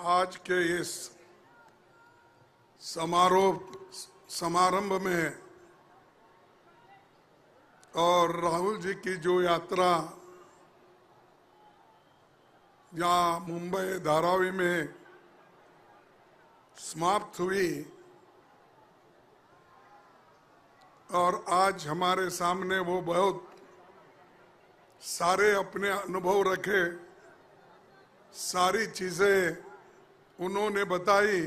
आज के इस समारंभ में और राहुल जी की जो यात्रा यहाँ मुंबई धारावी में समाप्त हुई और आज हमारे सामने वो बहुत सारे अपने अनुभव रखे, सारी चीजें उन्होंने बताई।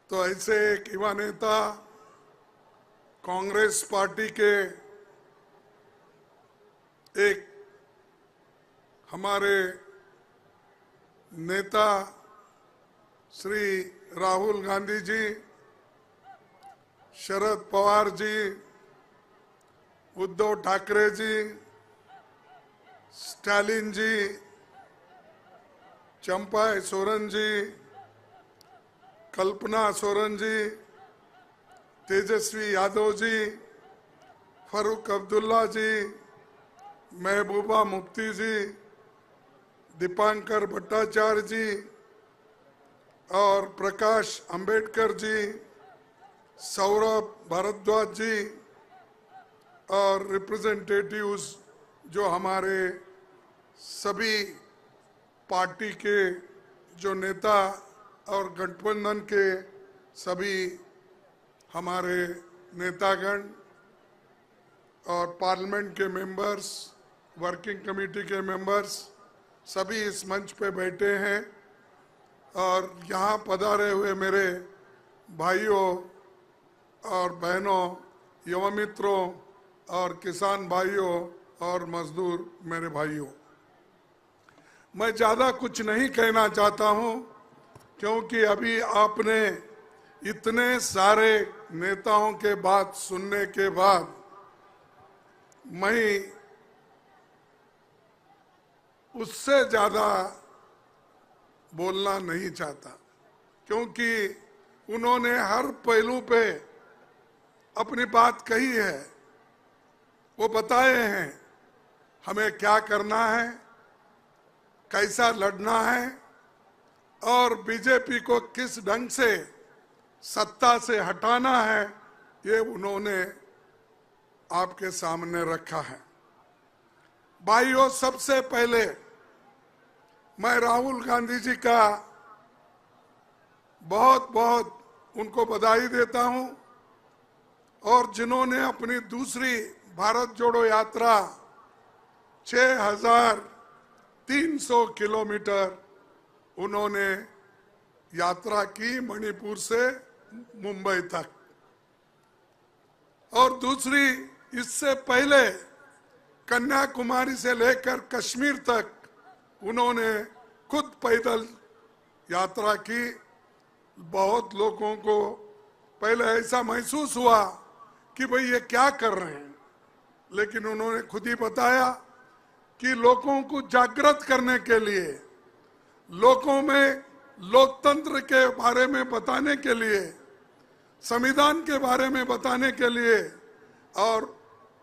तो ऐसे एक युवा नेता, कांग्रेस पार्टी के एक हमारे नेता श्री राहुल गांधी जी, शरद पवार जी, उद्धव ठाकरे जी, स्टालिन जी, चंपाई सोरेन जी, कल्पना सोरेन जी, तेजस्वी यादव जी, फारूक अब्दुल्ला जी, महबूबा मुफ्ती जी, दीपांकर भट्टाचार्य जी और प्रकाश अंबेडकर जी, सौरभ भारद्वाज जी और रिप्रेजेंटेटिव्स जो हमारे सभी पार्टी के जो नेता और गठबंधन के सभी हमारे नेतागण और पार्लियामेंट के मेंबर्स, वर्किंग कमेटी के मेंबर्स, सभी इस मंच पे बैठे हैं और यहाँ पधारे हुए मेरे भाइयों और बहनों, युवा मित्रों और किसान भाइयों और मजदूर मेरे भाइयों, मैं ज़्यादा कुछ नहीं कहना चाहता हूँ क्योंकि अभी आपने इतने सारे नेताओं के बात सुनने के बाद मैं उससे ज़्यादा बोलना नहीं चाहता क्योंकि उन्होंने हर पहलू पे अपनी बात कही है। वो बताए हैं हमें क्या करना है, कैसा लड़ना है और बीजेपी को किस ढंग से सत्ता से हटाना है, ये उन्होंने आपके सामने रखा है। भाइयों, सबसे पहले मैं राहुल गांधी जी का बहुत बहुत उनको बधाई देता हूं और जिन्होंने अपनी दूसरी भारत जोड़ो यात्रा 6,300 किलोमीटर उन्होंने यात्रा की मणिपुर से मुंबई तक, और दूसरी इससे पहले कन्याकुमारी से लेकर कश्मीर तक उन्होंने खुद पैदल यात्रा की। बहुत लोगों को पहले ऐसा महसूस हुआ कि भाई ये क्या कर रहे हैं, लेकिन उन्होंने खुद ही बताया कि लोगों को जागृत करने के लिए, लोगों में लोकतंत्र के बारे में बताने के लिए, संविधान के बारे में बताने के लिए और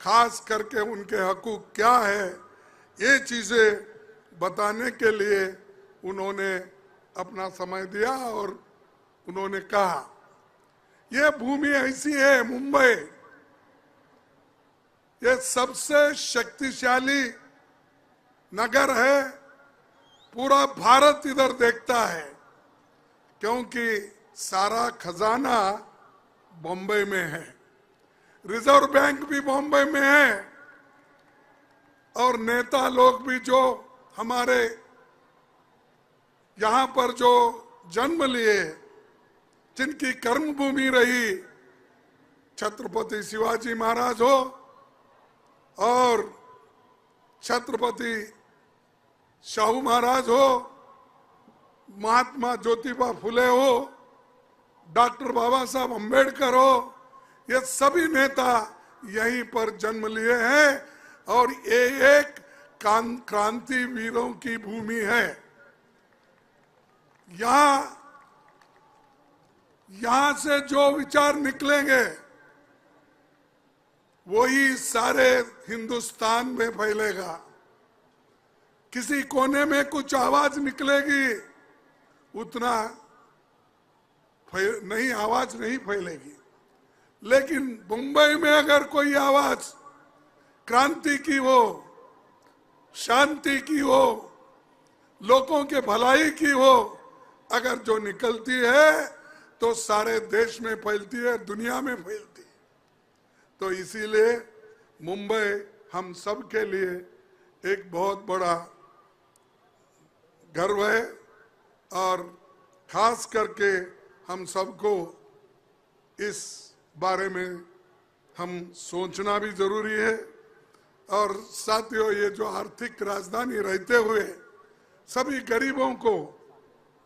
खास करके उनके हकूक क्या है, ये चीजें बताने के लिए उन्होंने अपना समय दिया और उन्होंने कहा ये भूमि ऐसी है, मुंबई ये सबसे शक्तिशाली नगर है, पूरा भारत इधर देखता है क्योंकि सारा खजाना बॉम्बे में है, रिजर्व बैंक भी बॉम्बे में है और नेता लोग भी जो हमारे यहाँ पर जो जन्म लिए, जिनकी कर्मभूमि रही, छत्रपति शिवाजी महाराज हो और छत्रपति शाहू महाराज हो, महात्मा ज्योतिबा फुले हो, डॉक्टर बाबा साहब अम्बेडकर हो, ये सभी नेता यहीं पर जन्म लिए हैं और ये एक क्रांति वीरों की भूमि है। यहां से जो विचार निकलेंगे वही सारे हिंदुस्तान में फैलेगा किसी कोने में कुछ आवाज निकलेगी, उतना नहीं, आवाज नहीं फैलेगी। लेकिन मुंबई में अगर कोई आवाज क्रांति की हो, शांति की हो, लोगों के भलाई की हो, अगर जो निकलती है तो सारे देश में फैलती है, दुनिया में फैलती है। तो इसीलिए मुंबई हम सब के लिए एक बहुत बड़ा गर्व है और खास करके हम सबको इस बारे में हम सोचना भी जरूरी है। और साथियों, ये जो आर्थिक राजधानी रहते हुए सभी गरीबों को,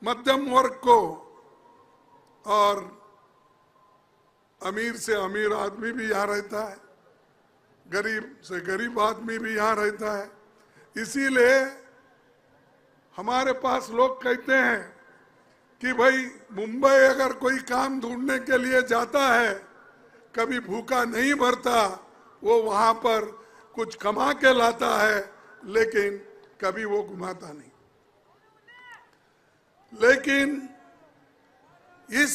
मध्यम वर्ग को और अमीर से अमीर आदमी भी यहाँ रहता है, गरीब से गरीब आदमी भी यहाँ रहता है। इसीलिए हमारे पास लोग कहते हैं कि भाई मुंबई अगर कोई काम ढूंढने के लिए जाता है, कभी भूखा नहीं मरता, वो वहां पर कुछ कमा के लाता है, लेकिन कभी वो घुमाता नहीं। लेकिन इस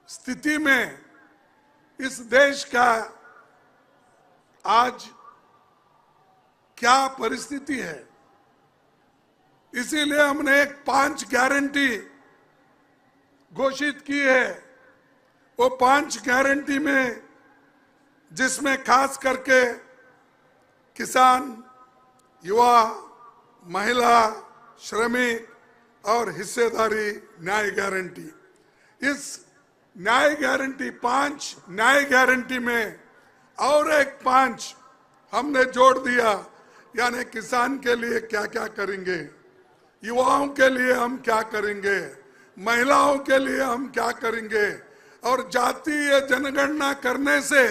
स्थिति में इस देश का आज क्या परिस्थिति है, इसीलिए हमने एक 5 गारंटी घोषित की है। वो 5 गारंटी में, जिसमें खास करके किसान, युवा, महिला, श्रमिक और हिस्सेदारी न्याय गारंटी, इस न्याय गारंटी 5 न्याय गारंटी में और एक 5 हमने जोड़ दिया। यानी किसान के लिए क्या क्या करेंगे, युवाओं के लिए हम क्या करेंगे, महिलाओं के लिए हम क्या करेंगे, और जातीय जनगणना करने से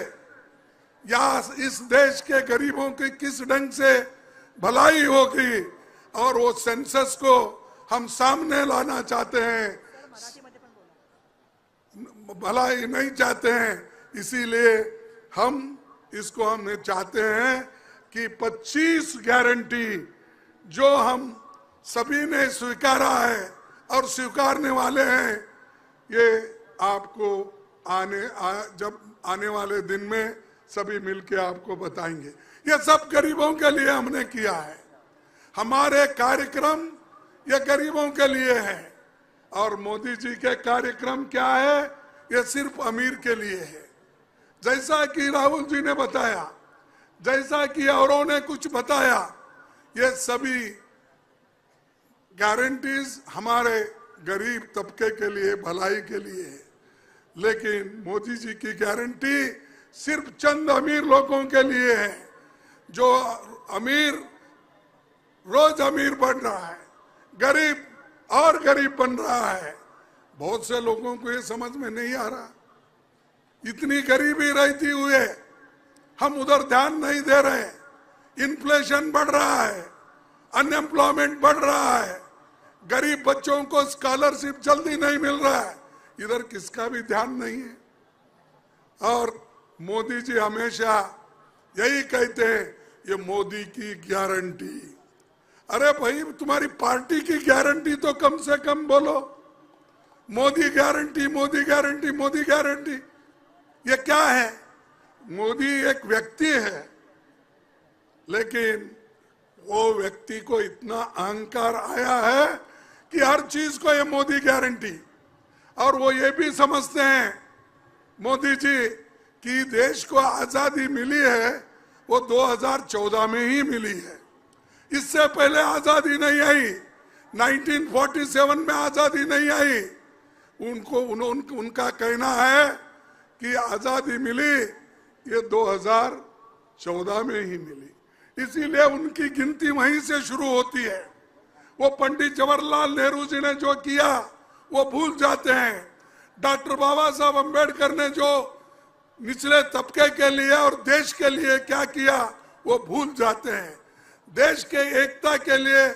या इस देश के गरीबों की किस ढंग से भलाई होगी, और वो सेंसस को हम सामने लाना चाहते हैं, भलाई नहीं चाहते हैं। इसीलिए हम इसको हमने चाहते हैं कि 25 गारंटी जो हम सभी ने स्वीकारा है और स्वीकारने वाले हैं, ये आपको जब आने वाले दिन में सभी मिलके आपको बताएंगे। ये सब गरीबों के लिए हमने किया है। हमारे कार्यक्रम ये गरीबों के लिए है, और मोदी जी के कार्यक्रम क्या है, ये सिर्फ अमीर के लिए है। जैसा कि राहुल जी ने बताया, जैसा कि औरों ने कुछ बताया, ये सभी गारंटीज हमारे गरीब तबके के लिए, भलाई के लिए है। लेकिन मोदी जी की गारंटी सिर्फ चंद अमीर लोगों के लिए है। जो अमीर रोज अमीर बन रहा है, गरीब और गरीब बन रहा है। बहुत से लोगों को ये समझ में नहीं आ रहा, इतनी गरीबी रहती हुए हम उधर ध्यान नहीं दे रहे। इन्फ्लेशन बढ़ रहा है, अनएम्प्लॉयमेंट बढ़ रहा है, गरीब बच्चों को स्कॉलरशिप जल्दी नहीं मिल रहा है, इधर किसका भी ध्यान नहीं है। और मोदी जी हमेशा यही कहते हैं, ये मोदी की गारंटी। अरे भाई, तुम्हारी पार्टी की गारंटी तो कम से कम बोलो। Modi guarantee, Modi guarantee, Modi guarantee, ये क्या है? मोदी एक व्यक्ति है, लेकिन वो व्यक्ति को इतना अहंकार आया है कि हर चीज को ये मोदी गारंटी। और वो ये भी समझते हैं मोदी जी कि देश को आजादी मिली है वो 2014 में ही मिली है, इससे पहले आजादी नहीं आई। 1947 में आजादी नहीं आई। उनका कहना है कि आजादी मिली ये 2014 में ही मिली, इसीलिए उनकी गिनती वहीं से शुरू होती है। वो पंडित जवाहरलाल नेहरू जी ने जो किया वो भूल जाते हैं। डॉक्टर बाबा साहब अम्बेडकर ने जो निचले तबके के लिए और देश के लिए क्या किया वो भूल जाते हैं। देश के एकता के लिए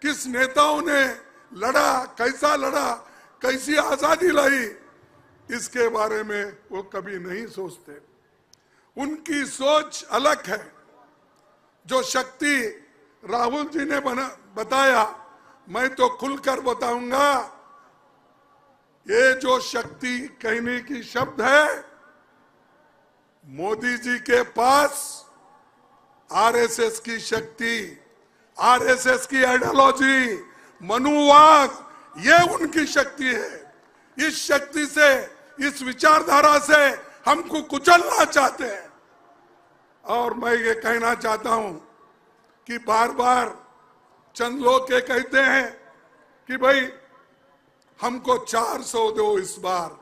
किस नेताओं ने लड़ा, कैसा लड़ा, कैसी आजादी लाई, इसके बारे में वो कभी नहीं सोचते। उनकी सोच अलग है। जो शक्ति राहुल जी ने बताया, मैं तो खुलकर बताऊंगा, ये जो शक्ति कहने की शब्द है, मोदी जी के पास आरएसएस की शक्ति, आरएसएस की आइडियोलॉजी, मनुवाद, ये उनकी शक्ति है। इस शक्ति से, इस विचारधारा से हमको कुचलना चाहते हैं। और मैं ये कहना चाहता हूं कि बार बार चंद लोग ये कहते हैं कि भाई हमको 400 दो इस बार।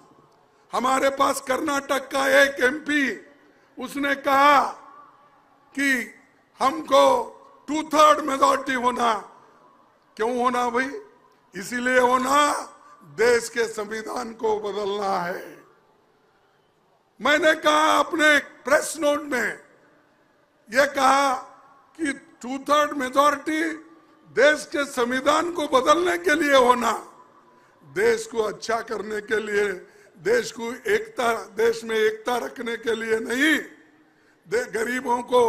हमारे पास कर्नाटक का एक एमपी, उसने कहा कि हमको 2/3 मेजॉरिटी होना। क्यों होना भाई? इसीलिए होना, देश के संविधान को बदलना है। मैंने कहा अपने प्रेस नोट में, यह कहा कि 2/3 मेजॉरिटी देश के संविधान को बदलने के लिए होना, देश को अच्छा करने के लिए, देश को एकता, देश में एकता रखने के लिए नहीं, गरीबों को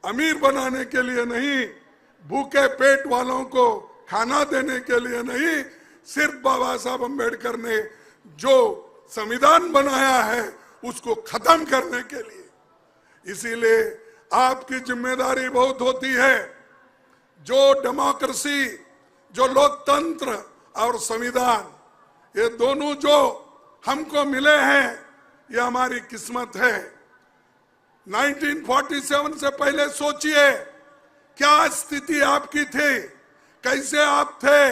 अमीर बनाने के लिए नहीं, भूखे पेट वालों को खाना देने के लिए नहीं, सिर्फ बाबा साहब अम्बेडकर ने जो संविधान बनाया है उसको खत्म करने के लिए। इसीलिए आपकी जिम्मेदारी बहुत होती है। जो डेमोक्रेसी, जो लोकतंत्र और संविधान, ये दोनों जो हमको मिले हैं, ये हमारी किस्मत है। 1947 से पहले सोचिए क्या स्थिति आपकी थी, कैसे आप थे,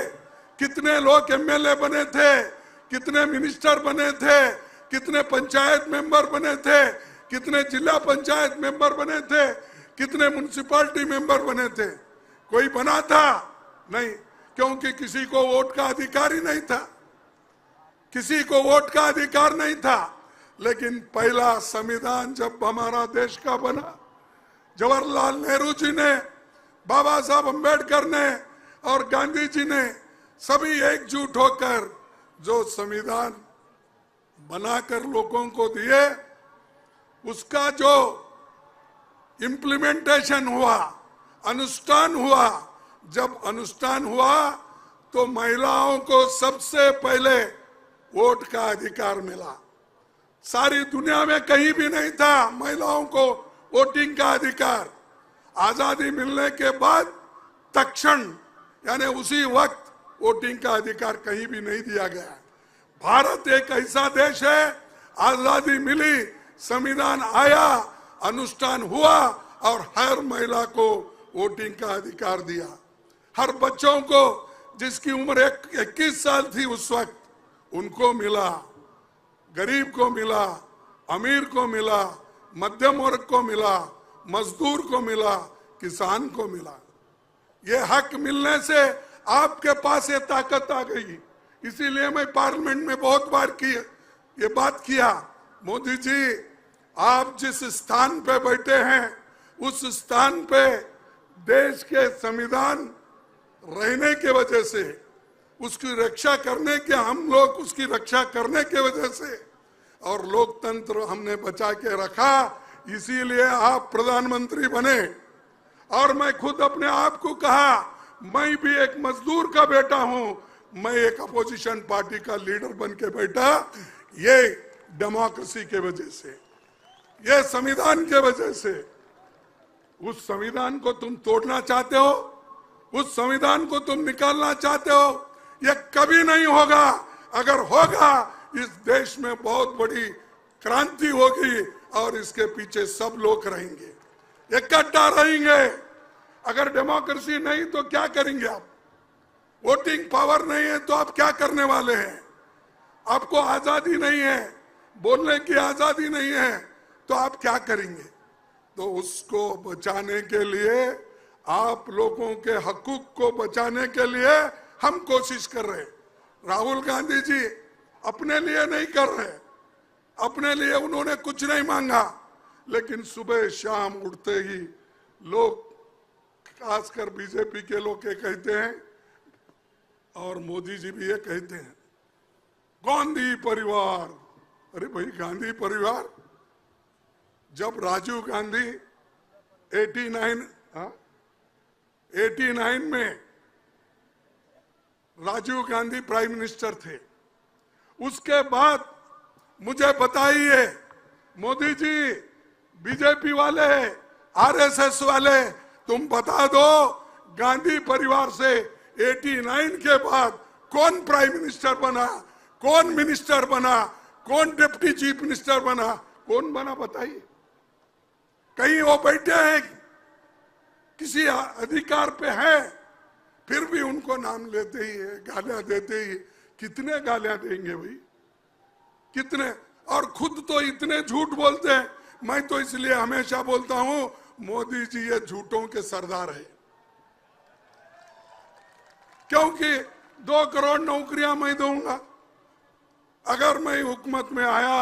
कितने लोग एमएलए बने थे, कितने मिनिस्टर बने थे, कितने पंचायत मेंबर बने थे, कितने जिला पंचायत मेंबर बने थे, कितने म्युनिसिपैलिटी मेंबर बने थे? कोई बना था? नहीं, क्योंकि किसी को वोट का अधिकार ही नहीं था, किसी को वोट का अधिकार नहीं था। लेकिन पहला संविधान जब हमारा देश का बना, जवाहरलाल नेहरू जी ने, बाबा साहब अम्बेडकर ने और गांधी जी ने सभी एकजुट होकर जो संविधान बनाकर लोगों को दिए, उसका जो इम्प्लीमेंटेशन हुआ, अनुष्ठान हुआ, जब अनुष्ठान हुआ तो महिलाओं को सबसे पहले वोट का अधिकार मिला। सारी दुनिया में कहीं भी नहीं था महिलाओं को वोटिंग का अधिकार। आजादी मिलने के बाद तत्क्षण, यानी उसी वक्त, वोटिंग का अधिकार कहीं भी नहीं दिया गया। भारत एक ऐसा देश है, आजादी मिली, संविधान आया, अनुष्ठान हुआ और हर महिला को वोटिंग का अधिकार दिया। हर बच्चों को, जिसकी उम्र 21 साल थी उस वक्त, उनको मिला। गरीब को मिला, अमीर को मिला, मध्यम वर्ग को मिला, मजदूर को मिला, किसान को मिला। ये हक मिलने से आपके पास ये ताकत आ गई। इसीलिए मैं पार्लियामेंट में बहुत बार ये बात किया, मोदी जी आप जिस स्थान पे बैठे हैं, उस स्थान पे देश के संविधान रहने के वजह से, उसकी रक्षा करने के, हम लोग उसकी रक्षा करने के वजह से, और लोकतंत्र हमने बचा के रखा, इसीलिए आप प्रधानमंत्री बने। और मैं खुद अपने आप को कहा, मैं भी एक मजदूर का बेटा हूं, मैं एक अपोजिशन पार्टी का लीडर बन के बैठा। ये डेमोक्रेसी के वजह से, ये संविधान के वजह से। उस संविधान को तुम तोड़ना चाहते हो, उस संविधान को तुम निकालना चाहते हो, ये कभी नहीं होगा। अगर होगा, इस देश में बहुत बड़ी क्रांति होगी और इसके पीछे सब लोग रहेंगे, इकट्ठा रहेंगे। अगर डेमोक्रेसी नहीं तो क्या करेंगे आप? वोटिंग पावर नहीं है तो आप क्या करने वाले हैं? आपको आजादी नहीं है, बोलने की आजादी नहीं है, तो आप क्या करेंगे? तो उसको बचाने के लिए, आप लोगों के हकूक को बचाने के लिए हम कोशिश कर रहे हैं। राहुल गांधी जी अपने लिए नहीं कर रहे, अपने लिए उन्होंने कुछ नहीं मांगा, लेकिन सुबह शाम उठते ही लोग, खासकर बीजेपी के लोग ये कहते हैं, और मोदी जी भी ये कहते हैं, गांधी परिवार। अरे भाई, गांधी परिवार, जब राजीव गांधी 89 में राजीव गांधी प्राइम मिनिस्टर थे। उसके बाद मुझे बताइए मोदी जी, बीजेपी वाले, आरएसएस वाले, तुम बता दो गांधी परिवार से 89 के बाद कौन प्राइम मिनिस्टर बना, कौन मिनिस्टर बना, कौन डिप्टी चीफ मिनिस्टर बना, कौन बना बताइए। कहीं वो बैठे हैं किसी अधिकार पे है, फिर भी उनको नाम लेते ही है, गालियां देते ही। कितने गालियां देंगे भाई, कितने। और खुद तो इतने झूठ बोलते हैं। मैं तो इसलिए हमेशा बोलता हूं मोदी जी ये झूठों के सरदार है, क्योंकि 2 करोड़ नौकरियां मैं दूंगा। अगर मैं हुकूमत में आया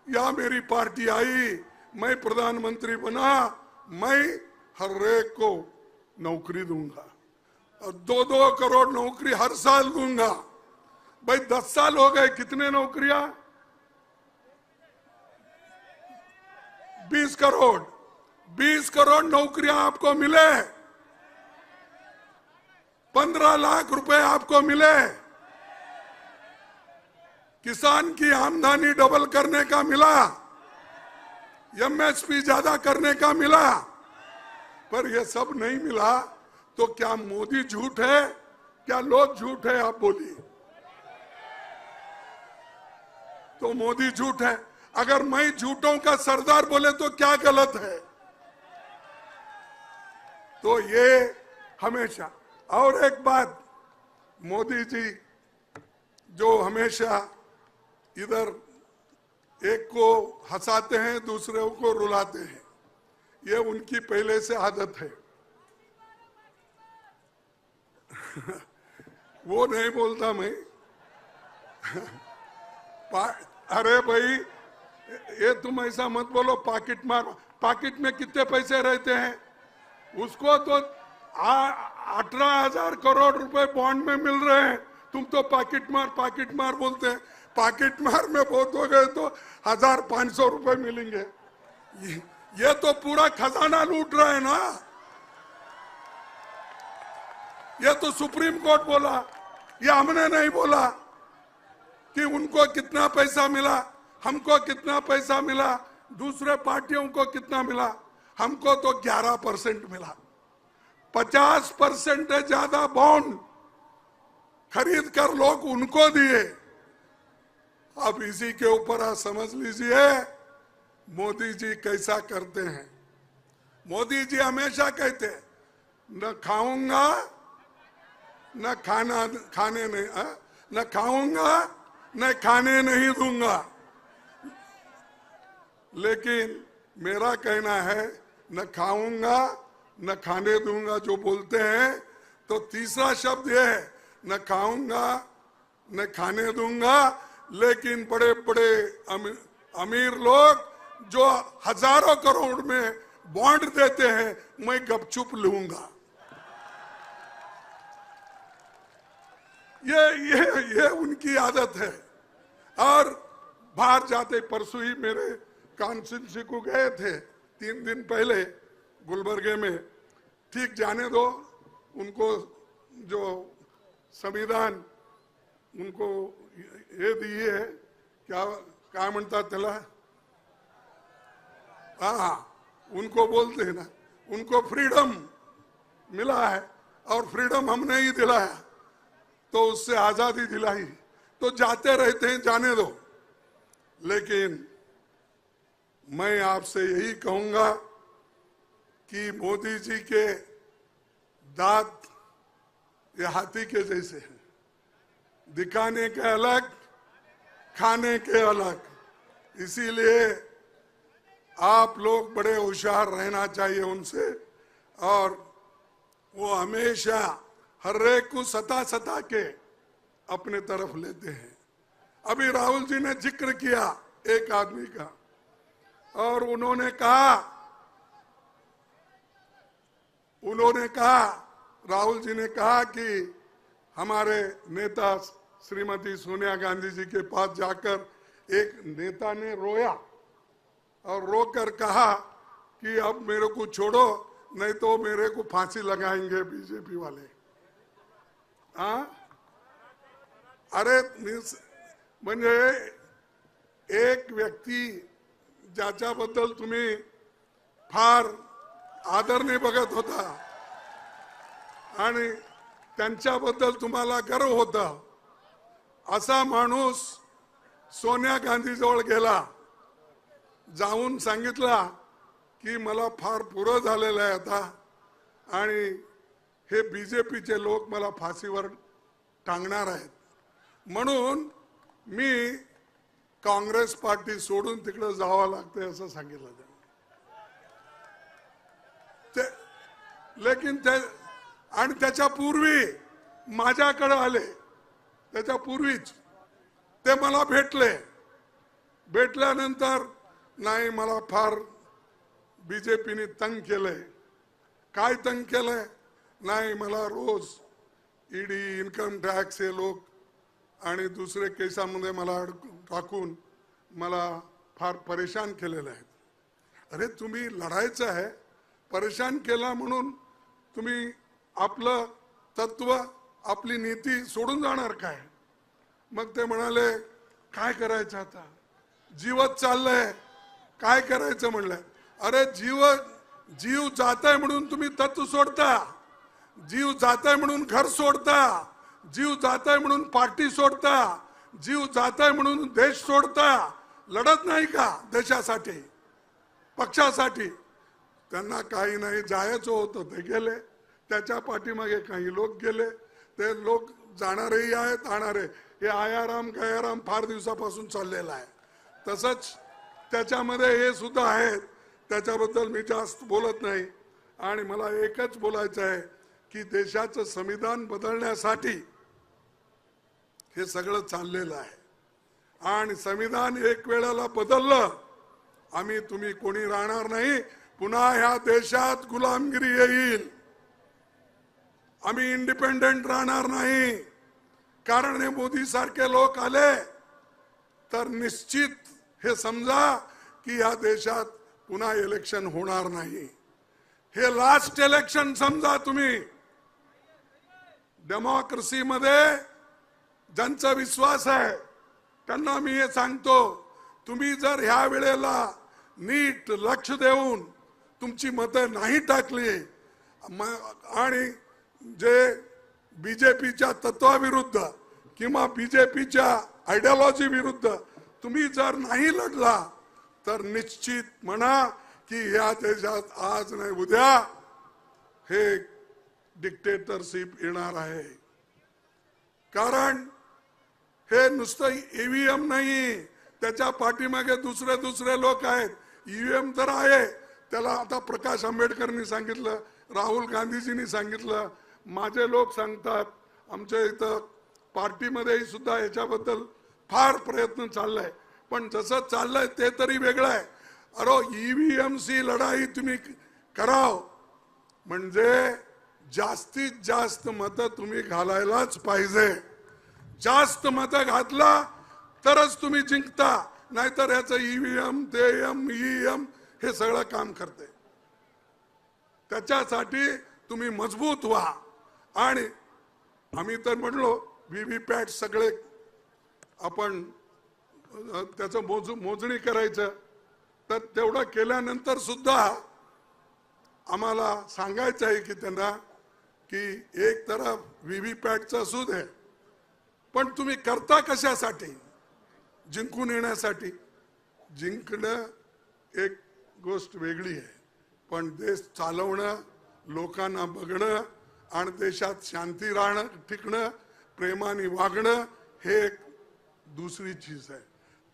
या मेरी पार्टी आई, मैं प्रधानमंत्री बना, मैं हर एक को नौकरी दूंगा और 2-2 करोड़ नौकरी हर साल दूंगा। भाई 10 साल हो गए, कितने नौकरियां? 20 करोड़। 20 करोड़ नौकरियां आपको मिले, 15 लाख रुपए आपको मिले, किसान की आमदनी डबल करने का मिला, एमएसपी ज्यादा करने का मिला। पर यह सब नहीं मिला तो क्या मोदी झूठ है, क्या लोग झूठ है? आप बोलिए। तो मोदी झूठ है। अगर मैं झूठों का सरदार बोले तो क्या गलत है? तो ये हमेशा। और एक बात, मोदी जी जो हमेशा इधर एक को हंसाते हैं, दूसरे को रुलाते हैं, ये उनकी पहले से आदत है। वो नहीं बोलता मैं। अरे भाई, ये तुम ऐसा मत बोलो, पॉकेट मार। पॉकेट में कितने पैसे रहते हैं? उसको तो 18,000 करोड़ रुपए बॉन्ड में मिल रहे हैं। तुम तो पॉकेट मार बोलते हैं। पॉकेट मार में बहुत हो गए तो 1,500 रुपए मिलेंगे। ये तो पूरा खजाना लूट रहा है ना। ये तो सुप्रीम कोर्ट बोला, ये हमने नहीं बोला कि उनको कितना पैसा मिला, हमको कितना पैसा मिला, दूसरे पार्टियों को कितना मिला। हमको तो 11% मिला। 50% ज्यादा बॉन्ड खरीद कर लोग उनको दिए। अब इसी के ऊपर आप समझ लीजिए मोदी जी कैसा करते हैं। मोदी जी हमेशा कहते हैं न खाऊंगा न खाने नहीं, न खाऊंगा न खाने नहीं दूंगा। लेकिन मेरा कहना है न खाऊंगा न खाने दूंगा जो बोलते हैं, तो तीसरा शब्द यह है न खाऊंगा न खाने दूंगा। लेकिन बड़े बड़े अमीर लोग जो हजारों करोड़ में बॉन्ड देते हैं, मैं गपचुप लूंगा। ये उनकी आदत है। और बाहर जाते, परसों ही मेरे कॉन्स्टिट्यूंसी को गए थे 3 दिन पहले गुलबर्गे में। ठीक, जाने दो, उनको जो संविधान उनको ये दिए है, क्या म्हणता त्याला, हाँ, उनको बोलते हैं ना, उनको फ्रीडम मिला है और फ्रीडम हमने ही दिलाया, तो उससे आजादी दिलाई। तो जाते रहते हैं, जाने दो। लेकिन मैं आपसे यही कहूंगा कि मोदी जी के दांत ये हाथी के जैसे हैं, दिखाने के अलग, खाने के अलग। इसीलिए आप लोग बड़े होशियार रहना चाहिए उनसे। और वो हमेशा हर एक को सता के अपने तरफ लेते हैं। अभी राहुल जी ने जिक्र किया एक आदमी का, और उन्होंने कहा, राहुल जी ने कहा कि हमारे नेता श्रीमती सोनिया गांधी जी के पास जाकर एक नेता ने रोया और रोकर कहा कि अब मेरे को छोड़ो, नहीं तो मेरे को फांसी लगाएंगे बीजेपी वाले। हाँ, अरे म्हणजे एक व्यक्ती ज्याच्याबद्दल तुम्ही फार आदरने बघत होता आणि त्यांच्याबद्दल तुम्हाला गर्व होता, असा माणूस सोनिया गांधी जवळ गेला, जाऊन सांगितला की मला फार पुरं झालेलं आहे आता आणि हे बीजेपीचे लोक मला फाशीवर टांगणार आहेत, म्हणून मी काँग्रेस पार्टी सोडून तिकडे जावं लागते असं सांगितलं ते। लेकिन ते आणि त्याच्या पूर्वी माझ्याकडे आले, त्याच्या पूर्वीच ते मला भेटले, भेटल्यानंतर नाही मला फार बीजेपीने तंग केलंय। काय तंग केलंय? नाही मला रोज ईडी, इन्कम टॅक्स हे लोक आणि दुसरे केसामध्ये मला टाकून मला फार परेशान केलेलं आहे। अरे तुम्ही लढायचं आहे, परेशान केला म्हणून तुम्ही आपलं तत्व, आपली नीती सोडून जाणार काय? मग ते म्हणाले काय करायचं आता, जीवच चाललंय, काय करायचं म्हणलं। अरे जीव जाताय म्हणून तुम्ही तत्व सोडता, जीव जाताय म्हणून घर सोडता, जीव जाताय म्हणून पार्टी सोडता, जीव जाताय म्हणून देश सोडता। लढत नाही का देशासाठी, पक्षासाठी? त्यांना काही नाही, जायचं होतं ते गेले, त्याच्या पाठीमागे काही लोक गेले, ते लोक जाणारेही आहेत आणणारे। हे आयाराम गयाराम फार दिवसापासून चाललेला आहे, तसंच त्याच्यामध्ये हे सुद्धा आहेत, त्याच्याबद्दल मी जास्त बोलत नाही। आणि मला एकच बोलायचं आहे की देशाचं संविधान बदलण्यासाठी हे सगळं चाललेलं आहे आणि संविधान एक वेळेला बदललं, आम्ही तुम्ही कोणी राहणार नाही, पुन्हा ह्या देशात गुलामगिरी येईल, आम्ही इंडिपेंडेंट राहणार नाही। कारण हे मोदी सारखे लोक आले तर निश्चित हे समजा की या देशात पुन्हा इलेक्शन होणार नाही। हे लास्ट इलेक्शन समजा तुम्ही। डेमोक्रेसी मध्ये ज्यांचा विश्वास आहे त्यांना मी हे सांगतो, तुम्ही जर ह्या वेळेला नीट लक्ष देऊन तुमची मतं नाही टाकली आणि जे बीजेपीच्या तत्वाविरुद्ध किंवा बीजेपीच्या आयडियोलॉजी विरुद्ध तुम्ही जर नाही लढला तर निश्चित म्हणा की या देशात आज नाही उद्या हे डिक्टेटरशिप येणार आहे। कारण हे नुसतं ईव्हीएम नाही, त्याच्या पाठीमागे दुसरे लोक आहेत। ईव्हीएम तर आहे, त्याला आता प्रकाश आंबेडकरनी सांगितलं, राहुल गांधीजींनी सांगितलं, माझे लोक सांगतात, आमच्या इथं पार्टीमध्ये सुद्धा याच्याबद्दल फार प्रयत्न चाललाय, पण जसं चाललंय ते तरी वेगळं आहे। अरे ईव्हीएम ची लढाई तुम्ही कराव म्हणजे जास्तीत जास्त मतं तुम्ही घालायलाच पाहिजे, जास्त मतं घातला तरच तुम्ही जिंकता, नाहीतर याचं ईव्हीएम ईएम हे सगळं काम करते। त्याच्यासाठी तुम्ही मजबूत व्हा। आणि आम्ही तर म्हणलो व्हीव्हीपॅट सगळे आपण त्याचं मोजणी करायचं, तर तेवढं केल्यानंतर सुद्धा आम्हाला सांगायचं आहे की त्यांना की एक तरफ व्हीव्हीपॅटचं असू दे, पण तुम्ही करता कशासाठी? जिंकून येण्यासाठी। जिंकणं एक गोष्ट वेगळी आहे, पण देश चालवणं, लोकांना बघणं आणि देशात शांती राहणं, टिकणं, प्रेमाने वागणं हे एक दुसरी चीज आहे।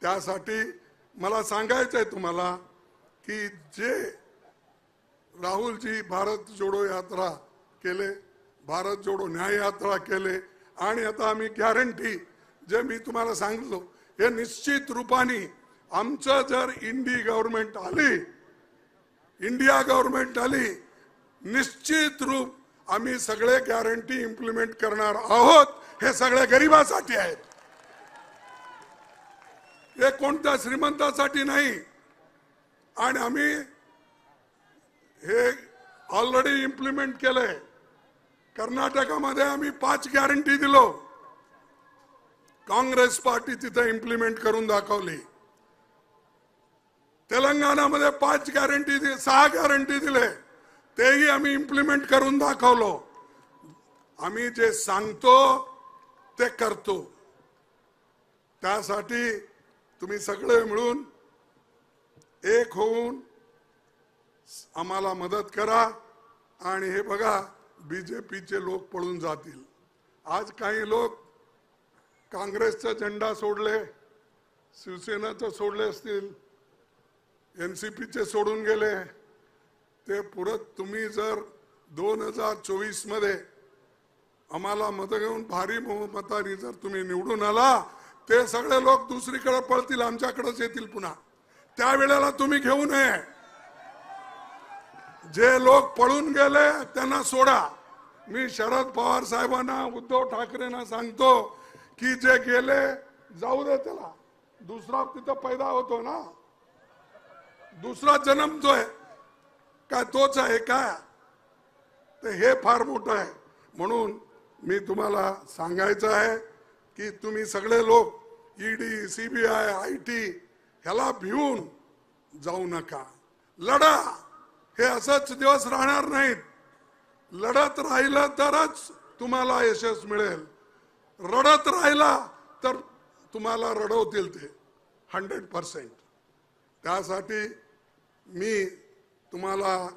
त्यासाठी मला सांगायचं आहे तुम्हाला की जे राहुलजी भारत जोडो यात्रा केले, भारत जोडो न्याय यात्रा केले, आणि आता आम्ही गॅरंटी जे मी तुम्हाला सांगितलं हे निश्चित रूपाने आमचं जर गव्हर्नमेंट आली, इंडिया गव्हर्नमेंट आली, निश्चित रूप आम्ही सगळे गॅरंटी इम्प्लिमेंट करणार आहोत। हे सगळे गरिबासाठी आहेत, हे कोणत्या श्रीमंतासाठी नाही। आणि आम्ही हे ऑलरेडी इम्प्लिमेंट केलंय. कर्नाटकामध्ये आम्ही 5 गॅरंटी दिलो, काँग्रेस पार्टी तिथे इम्प्लिमेंट करून दाखवली. तेलंगणामध्ये 5 गॅरंटी 6 गॅरंटी दिले, तेही आम्ही इम्प्लिमेंट करून दाखवलो. आम्ही जे सांगतो ते करतो. त्यासाठी तुम्ही सगळे मिळून एक होऊन आम्हाला मदत करा. आणि हे बघा, बीजेपीचे लोक पळून जातील. आज काही लोक काँग्रेसचा झेंडा सोडले, शिवसेनेचं सोडले असतील, एनसीपीचे सोडून गेले. ते पुरत तुम्ही जर 2024 मध्ये आम्हाला मत घेऊन भारी बहुमताने जर तुम्ही निवडून आला, ते सगळे लोक दुसरीकडे पळतील, आमच्याकडेच येतील पुन्हा. त्यावेळेला तुम्ही घेऊ नये. जे लोक पळून गेले त्यांना सोडा. मी शरद पवार साहेबांना, उद्धव ठाकरेंना सांगतो की जे गेले जाऊ दे, त्याला दुसरा तिथं पैदा होतो ना, दुसरा जन्मतोय काय, तोच आहे काय? तर हे फार मोठं आहे. म्हणून मी तुम्हाला सांगायचं आहे की तुम्ही सगळे लोक ईडी, सीबीआय, आयटी ह्याला भिवून जाऊ नका. लढा. हे असंच दिवस राहणार नाहीत. लढत राहिलं तरच तुम्हाला यश मिळेल. रडत राहिला तर तुम्हाला रडवतील ते 100%. त्यासाठी मी तुम्हाला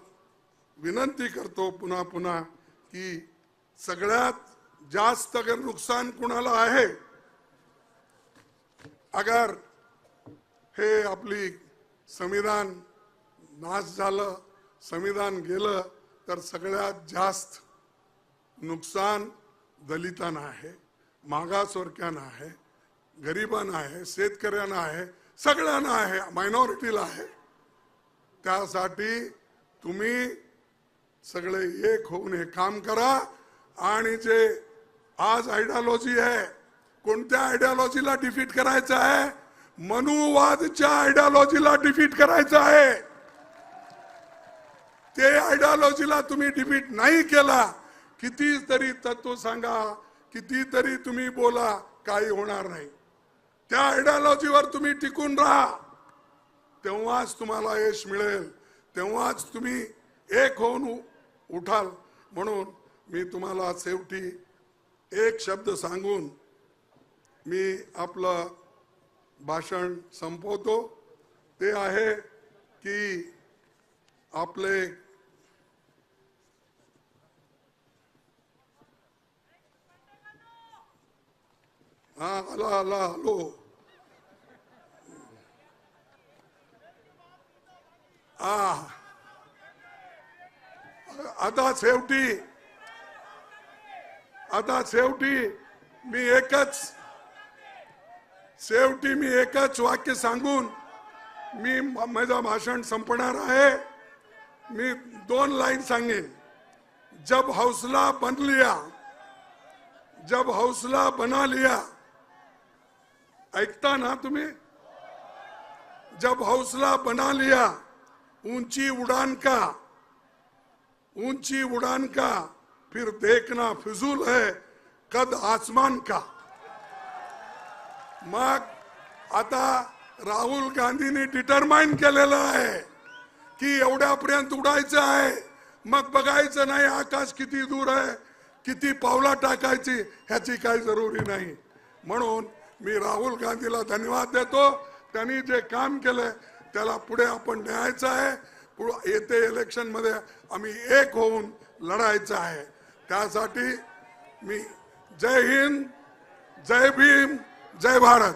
विनंती करतो पुन्हा पुन्हा की सगळ्यात जास्त अगर नुकसान कुणाला आहे, अगर हे आपली संविधान नाश झालं, संविधान गेलं, तर सगळ्यात जास्त नुकसान दलितांना आहे, मागासवर्गीयांना आहे, गरिबांना आहे, शेतकऱ्यांना आहे, सगळ्यांना आहे, मायनॉरिटीला आहे. त्यासाठी तुम्ही सगळे एक होऊन हे काम करा. आणि जे आज आयडियोलॉजी आहे, कोणत्या आयडियोलॉजीला डिफीट करायचं आहे? मनुवादच्या आयडियोलॉजीला डिफीट करायचं आहे. ते आयडियोलॉजीला तुम्ही डिफीट नाही केला, कितीतरी तत्व सांगा, कितीतरी तुम्ही बोला, काही होणार नाही. त्या आयडियोलॉजीवर तुम्ही टिकून राहा. तेव्हाच तुम्हाला यश मिळेल, तेव्हाच तुम्ही एक होऊन उठाल. म्हणून मी तुम्हाला शेवटी एक शब्द सांगून मी आपलं भाषण संपवतो. ते आहे की आपले हॅलो आता शेवटी मी एकच वाक्य सांगून मी माझं भाषण संपणार आहे. मी 2 लाइन सांगेन. जब हौसला बना लिया, ऐकता ना तुम्ही? जब हौसला बना लिया, ऊंची उड़ान का फिर देखना फिजूल है कद आसमान का. मग आता राहुल गांधींनी डिटरमाइन केलेलं आहे की एवढ्यापर्यंत उडायचं आहे. मग बघायचं नाही आकाश किती दूर आहे, किती पावला टाकायची ह्याची काही जरुरी नाही. म्हणून मी राहुल गांधीला धन्यवाद देतो. त्यांनी जे काम केलंय त्याला पुढे आपण न्यायचं आहे. येते इलेक्शन मध्ये आम्ही एक होऊन लढायचं आहे. त्यासाठी मी जय हिंद, जय भीम, जय भारत.